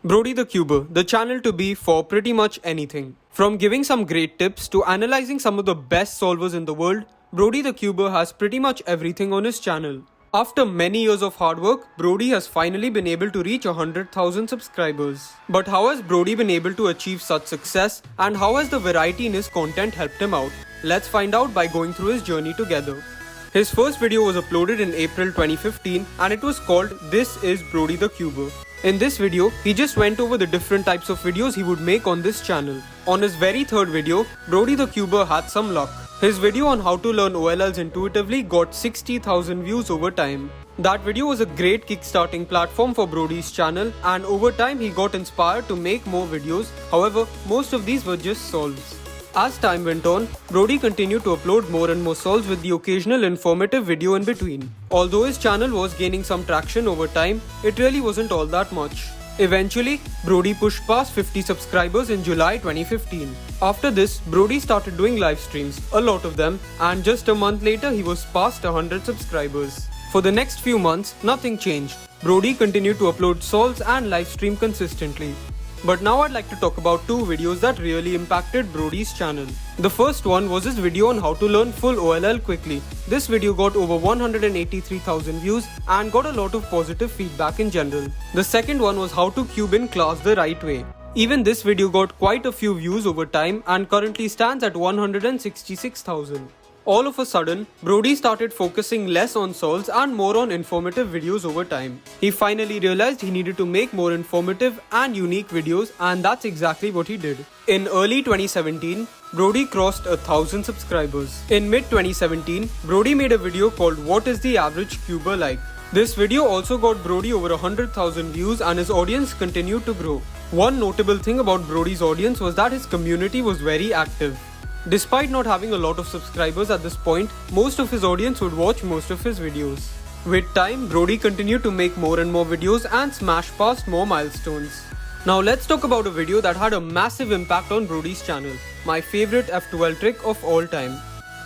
Brody the Cuber, the channel to be for pretty much anything. From giving some great tips to analyzing some of the best solvers in the world, Brody the Cuber has pretty much everything on his channel. After many years of hard work, Brody has finally been able to reach 100,000 subscribers. But how has Brody been able to achieve such success, and how has the variety in his content helped him out? Let's find out by going through his journey together. His first video was uploaded in April 2015 and it was called This is Brody the Cuber. In this video, he just went over the different types of videos he would make on this channel. On his very third video, Brody the Cuber had some luck. His video on how to learn OLLs intuitively got 60,000 views over time. That video was a great kickstarting platform for Brody's channel, and over time he got inspired to make more videos. However, most of these were just solves. As time went on, Brody continued to upload more and more solves with the occasional informative video in between. Although his channel was gaining some traction over time, it really wasn't all that much. Eventually, Brody pushed past 50 subscribers in July 2015. After this, Brody started doing live streams, a lot of them, and just a month later he was past 100 subscribers. For the next few months, nothing changed. Brody continued to upload solves and live stream consistently. But now I'd like to talk about two videos that really impacted Brody's channel. The first one was his video on how to learn full OLL quickly. This video got over 183,000 views and got a lot of positive feedback in general. The second one was how to cube in class the right way. Even this video got quite a few views over time and currently stands at 166,000. All of a sudden, Brody started focusing less on solves and more on informative videos over time. He finally realized he needed to make more informative and unique videos, and that's exactly what he did. In early 2017, Brody crossed 1,000 subscribers. In mid-2017, Brody made a video called What is the Average Cuber Like? This video also got Brody over 100,000 views and his audience continued to grow. One notable thing about Brody's audience was that his community was very active. Despite not having a lot of subscribers at this point, most of his audience would watch most of his videos. With time, Brody continued to make more and more videos and smash past more milestones. Now let's talk about a video that had a massive impact on Brody's channel, my favorite F12 trick of all time.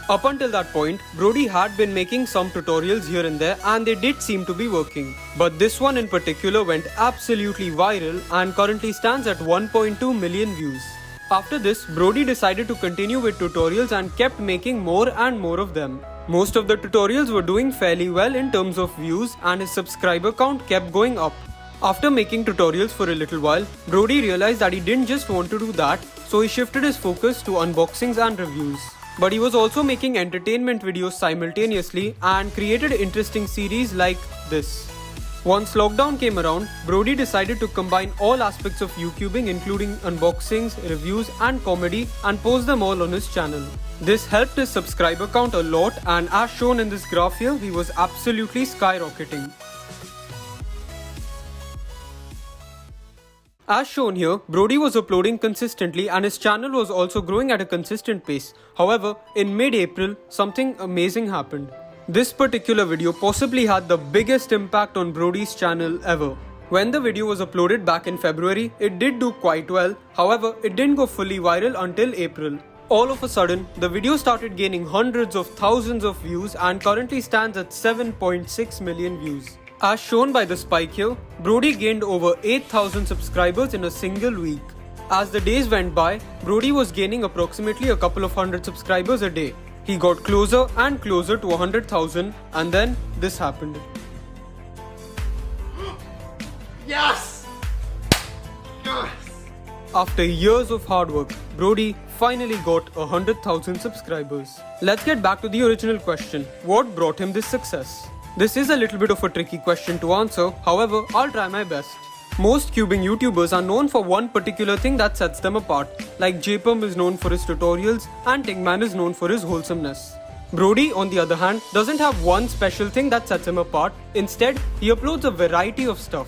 Up until that point, Brody had been making some tutorials here and there and they did seem to be working. But this one in particular went absolutely viral and currently stands at 1.2 million views. After this, Brody decided to continue with tutorials and kept making more and more of them. Most of the tutorials were doing fairly well in terms of views and his subscriber count kept going up. After making tutorials for a little while, Brody realized that he didn't just want to do that, so he shifted his focus to unboxings and reviews. But he was also making entertainment videos simultaneously and created interesting series like this. Once lockdown came around, Brody decided to combine all aspects of YouTubing including unboxings, reviews and comedy and post them all on his channel. This helped his subscriber count a lot, and as shown in this graph here, he was absolutely skyrocketing. As shown here, Brody was uploading consistently and his channel was also growing at a consistent pace. However, in mid-April, something amazing happened. This particular video possibly had the biggest impact on Brody's channel ever. When the video was uploaded back in February, it did do quite well. However, it didn't go fully viral until April. All of a sudden, the video started gaining hundreds of thousands of views and currently stands at 7.6 million views. As shown by the spike here, Brody gained over 8,000 subscribers in a single week. As the days went by, Brody was gaining approximately a couple of hundred subscribers a day. He got closer and closer to 100,000 and then this happened. Yes! Yes! After years of hard work, Brody finally got 100,000 subscribers. Let's get back to the original question. What brought him this success? This is a little bit of a tricky question to answer, however, I'll try my best. Most cubing YouTubers are known for one particular thing that sets them apart, like JPM is known for his tutorials and Tingman is known for his wholesomeness. Brody, on the other hand, doesn't have one special thing that sets him apart. Instead, he uploads a variety of stuff.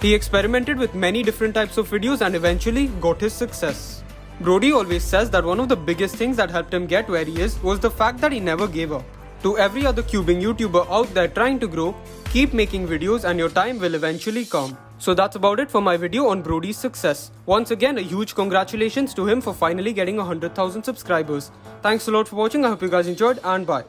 He experimented with many different types of videos and eventually got his success. Brody always says that one of the biggest things that helped him get where he is was the fact that he never gave up. To every other cubing YouTuber out there trying to grow, keep making videos and your time will eventually come. So that's about it for my video on Brody's success. Once again, a huge congratulations to him for finally getting 100,000 subscribers. Thanks a lot for watching. I hope you guys enjoyed and bye.